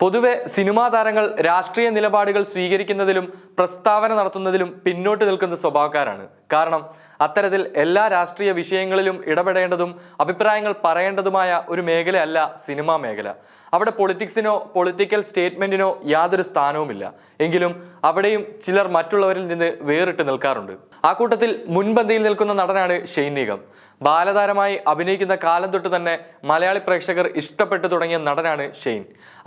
പൊതുവെ സിനിമാ താരങ്ങൾ രാഷ്ട്രീയ നിലപാടുകൾ സ്വീകരിക്കുന്നതിലും പ്രസ്താവന നടത്തുന്നതിലും പിന്നോട്ട് നിൽക്കുന്ന സ്വഭാവക്കാരാണ്. കാരണം അത്തരത്തിൽ എല്ലാ രാഷ്ട്രീയ വിഷയങ്ങളിലും ഇടപെടേണ്ടതും അഭിപ്രായങ്ങൾ പറയേണ്ടതുമായ ഒരു മേഖലയല്ല സിനിമാ മേഖല. അവിടെ പൊളിറ്റിക്സിനോ പൊളിറ്റിക്കൽ സ്റ്റേറ്റ്മെന്റിനോ യാതൊരു സ്ഥാനവുമില്ല. എങ്കിലും അവിടെയും ചിലർ മറ്റുള്ളവരിൽ നിന്ന് വേറിട്ട് നിൽക്കാറുണ്ട്. ആ കൂട്ടത്തിൽ മുൻപന്തിയിൽ നിൽക്കുന്ന നടനാണ് ഷെയ്ൻ നിഗം. ബാലതാരമായി അഭിനയിക്കുന്ന കാലം തൊട്ട് തന്നെ മലയാളി പ്രേക്ഷകർ ഇഷ്ടപ്പെട്ടു തുടങ്ങിയ നടനാണ് ഷെയ്ൻ.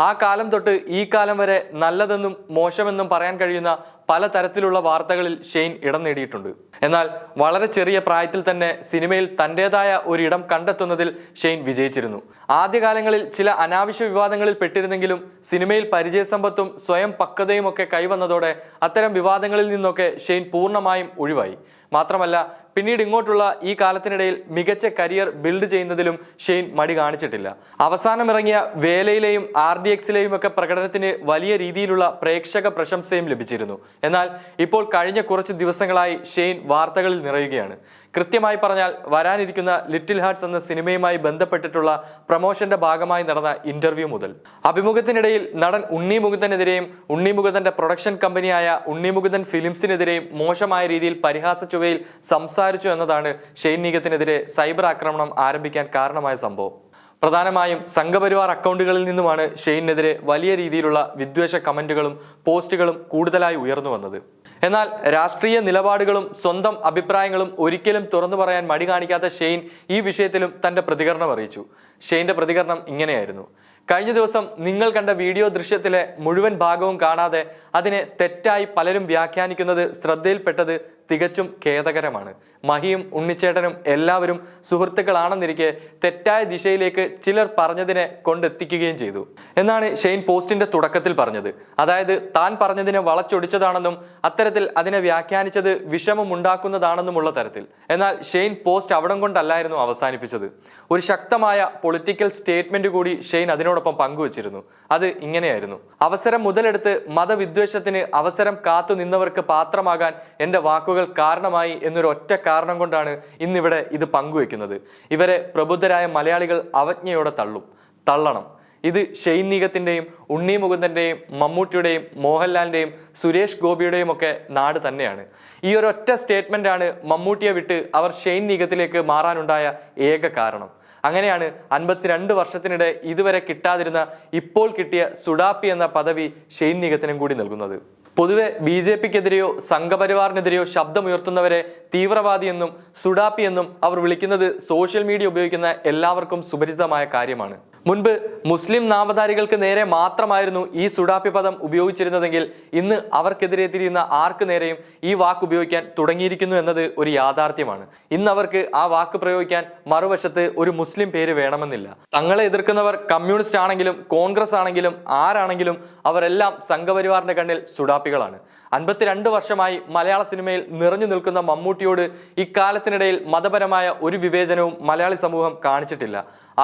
ആ കാലം തൊട്ട് ഈ കാലം വരെ നല്ലതെന്നും മോശമെന്നും പറയാൻ കഴിയുന്ന പലതരത്തിലുള്ള വാർത്തകളിൽ ഷെയ്ൻ ഇടം നേടിയിട്ടുണ്ട്. എന്നാൽ വളരെ ചെറിയ പ്രായത്തിൽ തന്നെ സിനിമയിൽ തൻ്റെതായ ഒരിടം കണ്ടെത്തുന്നതിൽ ഷെയ്ൻ വിജയിച്ചിരുന്നു. ആദ്യകാലങ്ങളിൽ ചില അനാവശ്യ വിവാദങ്ങളിൽ പെട്ടിരുന്നെങ്കിലും സിനിമയിൽ പരിചയസമ്പത്തും സ്വയം പക്വതയും ഒക്കെ കൈവന്നതോടെ അത്തരം വിവാദങ്ങളിൽ നിന്നൊക്കെ ഷെയ്ൻ പൂർണ്ണമായും ഒഴിവായി. മാത്രമല്ല പിന്നീട് ഇങ്ങോട്ടുള്ള ഈ കാലത്തിനിടയിൽ മികച്ച കരിയർ ബിൽഡ് ചെയ്യുന്നതിലും ഷെയ്ൻ മടി കാണിച്ചിട്ടില്ല. അവസാനം ഇറങ്ങിയ വേലയിലെയും RDXലെയും ഒക്കെ പ്രകടനത്തിന് വലിയ രീതിയിലുള്ള പ്രേക്ഷക പ്രശംസയും ലഭിച്ചിരുന്നു. എന്നാൽ ഇപ്പോൾ കഴിഞ്ഞ കുറച്ച് ദിവസങ്ങളായി ഷെയ്ൻ വാർത്തകളിൽ നിറയുകയാണ്. കൃത്യമായി പറഞ്ഞാൽ വരാനിരിക്കുന്ന ലിറ്റിൽ ഹാർട്ട്സ് എന്ന സിനിമയുമായി ബന്ധപ്പെട്ടിട്ടുള്ള പ്രമോഷന്റെ ഭാഗമായി നടന്ന ഇന്റർവ്യൂ മുതൽ അഭിമുഖത്തിനിടയിൽ നടൻ ഉണ്ണി മുകുന്ദനെതിരെയും ഉണ്ണി മുകുന്ദന്റെ പ്രൊഡക്ഷൻ കമ്പനിയായ ഉണ്ണി മുകുന്ദൻ ഫിലിംസിനെതിരെയും മോശമായ രീതിയിൽ പരിഹാസ ചുവയിൽ സംസാരിച്ചു എന്നതാണ് ഷെയ്ൻ നിഗത്തിനെതിരെ സൈബർ ആക്രമണം ആരംഭിക്കാൻ കാരണമായ സംഭവം. പ്രധാനമായും സംഘപരിവാർ അക്കൗണ്ടുകളിൽ നിന്നുമാണ് ഷെയ്നെതിരെ വലിയ രീതിയിലുള്ള വിദ്വേഷ കമന്റുകളും പോസ്റ്റുകളും കൂടുതലായി ഉയർന്നു വന്നത്. എന്നാൽ രാഷ്ട്രീയ നിലപാടുകളും സ്വന്തം അഭിപ്രായങ്ങളും ഒരിക്കലും തുറന്നു പറയാൻ മടി കാണിക്കാത്ത ഷെയ്ൻ ഈ വിഷയത്തിലും തന്റെ പ്രതികരണം അറിയിച്ചു. ഷെയ്ന്റെ പ്രതികരണം ഇങ്ങനെയായിരുന്നു: കഴിഞ്ഞ ദിവസം നിങ്ങൾ കണ്ട വീഡിയോ ദൃശ്യത്തിലെ മുഴുവൻ ഭാഗവും കാണാതെ അതിനെ തെറ്റായി പലരും വ്യാഖ്യാനിക്കുന്നത് ശ്രദ്ധയിൽപ്പെട്ടത് തികച്ചും ഖേദകരമാണ്. മഹിയും ഉണ്ണിച്ചേട്ടനും എല്ലാവരും സുഹൃത്തുക്കളാണെന്നിരിക്കെ തെറ്റായ ദിശയിലേക്ക് ചിലർ പറഞ്ഞതിനെ കൊണ്ടെത്തിക്കുകയും ചെയ്തു എന്നാണ് ഷെയ്ൻ പോസ്റ്റിന്റെ തുടക്കത്തിൽ പറഞ്ഞത്. അതായത് താൻ പറഞ്ഞതിനെ വളച്ചൊടിച്ചതാണെന്നും അത്തരത്തിൽ അതിനെ വ്യാഖ്യാനിച്ചത് വിഷമമുണ്ടാക്കുന്നതാണെന്നുമുള്ള തരത്തിൽ. എന്നാൽ ഷെയ്ൻ പോസ്റ്റ് അവിടം കൊണ്ടല്ലായിരുന്നു അവസാനിപ്പിച്ചത്. ഒരു ശക്തമായ പൊളിറ്റിക്കൽ സ്റ്റേറ്റ്മെന്റ് കൂടി ഷെയ്ൻ അതിനോടൊപ്പം പങ്കുവച്ചിരുന്നു. അത് ഇങ്ങനെയായിരുന്നു: അവസരം മുതലെടുത്ത് മതവിദ്വേഷത്തിന് അവസരം കാത്തു നിന്നവർക്ക് പാത്രമാകാൻ എൻ്റെ വാക്കുകൾ കാരണമായി എന്നൊരു ഒറ്റ കാരണം കൊണ്ടാണ് ഇന്നിവിടെ ഇത് പങ്കുവെക്കുന്നത്. ഇവരെ പ്രബുദ്ധരായ മലയാളികൾ അവജ്ഞയോടെ തള്ളണം. ഇത് ഷെയ്ൻ നിഗത്തിൻ്റെയും ഉണ്ണി മുകുന്ദൻ്റെയും മമ്മൂട്ടിയുടെയും മോഹൻലാലിൻ്റെയും സുരേഷ് ഗോപിയുടെയും ഒക്കെ നാട് തന്നെയാണ്. ഈ ഒരു ഒറ്റ സ്റ്റേറ്റ്മെന്റ് ആണ് മമ്മൂട്ടിയെ വിട്ട് അവർ ഷെയ്ൻ നിഗത്തിലേക്ക് മാറാനുണ്ടായ ഏക കാരണം. അങ്ങനെയാണ് 52 വർഷത്തിനിടെ ഇതുവരെ കിട്ടാതിരുന്ന ഇപ്പോൾ കിട്ടിയ സുഡാപ്പി എന്ന പദവി ഷെയ്ൻ നിഗത്തിനും കൂടി നൽകുന്നത്. പൊതുവെ BJPക്കെതിരെയോ സംഘപരിവാറിനെതിരെയോ ശബ്ദമുയർത്തുന്നവരെ തീവ്രവാദിയെന്നും സുഡാപ്പി എന്നും അവർ വിളിക്കുന്നത് സോഷ്യൽ മീഡിയ ഉപയോഗിക്കുന്ന എല്ലാവർക്കും സുപരിചിതമായ കാര്യമാണ്. മുൻപ് മുസ്ലിം നാമധാരികൾക്ക് നേരെ മാത്രമായിരുന്നു ഈ സുഡാപ്പി പദം ഉപയോഗിച്ചിരുന്നതെങ്കിൽ ഇന്ന് അവർക്കെതിരെ തിരിയുന്ന ആർക്ക് നേരെയും ഈ വാക്ക് ഉപയോഗിക്കാൻ തുടങ്ങിയിരിക്കുന്നു എന്നത് ഒരു യാഥാർത്ഥ്യമാണ്. ഇന്ന് അവർക്ക് ആ വാക്ക് പ്രയോഗിക്കാൻ മറുവശത്ത് ഒരു മുസ്ലിം പേര് വേണമെന്നില്ല. തങ്ങളെ എതിർക്കുന്നവർ കമ്മ്യൂണിസ്റ്റ് ആണെങ്കിലും കോൺഗ്രസ് ആണെങ്കിലും ആരാണെങ്കിലും അവരെല്ലാം സംഘപരിവാറിന്റെ കണ്ണിൽ സുഡാപ്പികളാണ്. 52 വർഷമായി മലയാള സിനിമയിൽ നിറഞ്ഞു നിൽക്കുന്ന മമ്മൂട്ടിയോട് ഇക്കാലത്തിനിടയിൽ മതപരമായ ഒരു വിവേചനവും മലയാളി സമൂഹം കാണിച്ചിട്ടില്ല.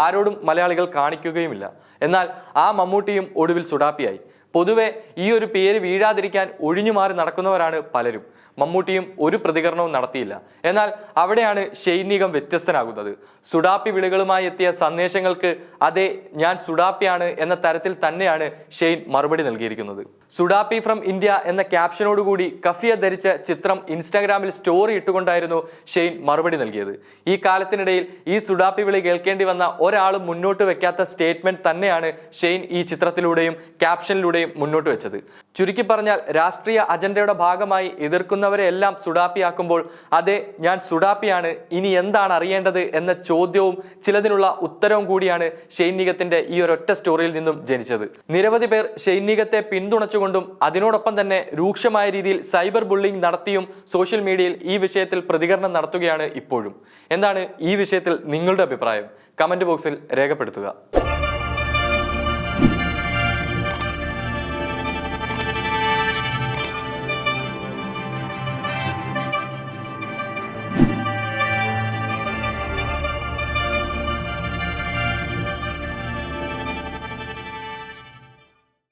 ആരോടും മലയാളികൾ കാണിക്കുകയുമില്ല. എന്നാൽ ആ മമ്മൂട്ടിയും ഒടുവിൽ സുഡാപ്പിയായി. പൊതുവെ ഈ ഒരു പേര് വീഴാതിരിക്കാൻ ഒഴിഞ്ഞുമാറി നടക്കുന്നവരാണ് പലരും. മമ്മൂട്ടിയും ഒരു പ്രതികരണവും നടത്തിയില്ല. എന്നാൽ അവിടെയാണ് ഷെയ്ൻ നിഗം വ്യത്യസ്തനാകുന്നത്. സുഡാപ്പി വിളികളുമായി എത്തിയ സന്ദേശങ്ങൾക്ക് അതെ ഞാൻ സുഡാപ്പിയാണ് എന്ന തരത്തിൽ തന്നെയാണ് ഷെയ്ൻ മറുപടി നൽകിയിരിക്കുന്നത്. സുഡാപ്പി ഫ്രം ഇന്ത്യ എന്ന ക്യാപ്ഷനോടുകൂടി കഫിയ ധരിച്ച ചിത്രം ഇൻസ്റ്റാഗ്രാമിൽ സ്റ്റോറി ഇട്ടുകൊണ്ടായിരുന്നു ഷെയ്ൻ മറുപടി നൽകിയത്. ഈ കാലത്തിനിടയിൽ ഈ സുഡാപ്പി വിളി കേൾക്കേണ്ടി വന്ന ഒരാളും മുന്നോട്ട് വെക്കാത്ത സ്റ്റേറ്റ്മെന്റ് തന്നെയാണ് ഷെയ്ൻ ഈ ചിത്രത്തിലൂടെയും ക്യാപ്ഷനിലൂടെയും മുന്നോട്ട് വെച്ചത്. ചുരുക്കി പറഞ്ഞാൽ രാഷ്ട്രീയ അജണ്ടയുടെ ഭാഗമായി എതിർക്കുന്നവരെ എല്ലാം സുഡാപ്പിയാക്കുമ്പോൾ അതെ ഞാൻ സുഡാപ്പിയാണ്, ഇനി എന്താണ് അറിയേണ്ടത് എന്ന ചോദ്യവും ചിലതിനുള്ള ഉത്തരവും കൂടിയാണ് ഷെയ്ൻ നിഗത്തിന്റെ ഈ ഒരൊറ്റ സ്റ്റോറിയിൽ നിന്നും ജനിച്ചത്. നിരവധി പേർ ഷെയ്ൻ നിഗത്തെ പിന്തുണച്ചുകൊണ്ടും അതിനോടൊപ്പം തന്നെ രൂക്ഷമായ രീതിയിൽ സൈബർ ബുള്ളിംഗ് നടത്തിയും സോഷ്യൽ മീഡിയയിൽ ഈ വിഷയത്തിൽ പ്രതികരണം നടത്തുകയാണ് ഇപ്പോഴും. എന്താണ് ഈ വിഷയത്തിൽ നിങ്ങളുടെ അഭിപ്രായം? കമന്റ് ബോക്സിൽ രേഖപ്പെടുത്തുക.